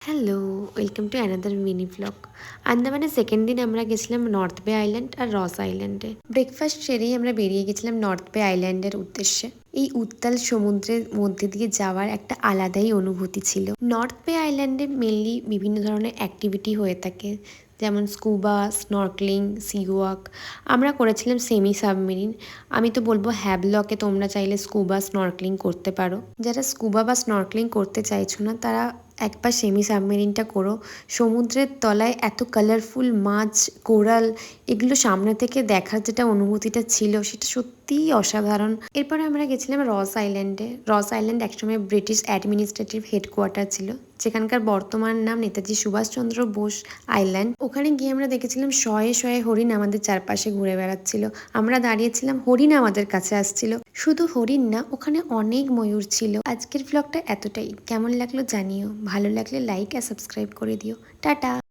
Hello, welcome to another mini vlog. আন্দামানের second দিন আমরা গেছিলাম নর্থ বে আইল্যান্ড আর রস আইল্যান্ডে। ব্রেকফাস্ট সেরেই আমরা বেরিয়ে গেছিলাম নর্থ বে আইল্যান্ডের উদ্দেশ্যে। এই উত্তাল সমুদ্রের মধ্যে দিয়ে যাওয়ার একটা আলাদাই অনুভূতি ছিল। নর্থ বে আইল্যান্ডে মেনলি বিভিন্ন ধরনের অ্যাক্টিভিটি হয়ে থাকে, যেমন স্কুবা, স্নর্কলিং, সি ওয়াক। আমরা করেছিলাম সেমি সাবমেরিন। আমি তো বলবো হ্যাভলকে তোমরা চাইলে স্কুবা স্নর্কলিং করতে পারো। যারা স্কুবা বা স্নর্কলিং করতে চাইছো না তারা একবার সেমি সাবমেরিনটা করো। সমুদ্রের তলায় এত কালারফুল মাছ, কোরাল, এগুলো সামনে থেকে দেখার যেটা অনুভূতিটা ছিল সেটা সত্যিই অসাধারণ। এরপরে আমরা গেছিলাম রস আইল্যান্ডে। রস আইল্যান্ড একসময় ব্রিটিশ অ্যাডমিনিস্ট্রেটিভ হেডকোয়ার্টার ছিল, যেখানকার বর্তমান নাম নেতাজি সুভাষচন্দ্র বোস আইল্যান্ড। ওখানে গিয়ে আমরা দেখেছিলাম শয়ে শয়ে হরিণ আমাদের চারপাশে ঘুরে বেড়াচ্ছিল। আমরা দাঁড়িয়েছিলাম, হরিণ আমাদের কাছে আসছিল। শুধু হরিণ না, ওখানে অনেক ময়ূর ছিল। আজকের ভ্লগটা এতটাই। কেমন লাগলো জানিও, ভালো লাগলে লাইক আর সাবস্ক্রাইব করে দিও। টাটা।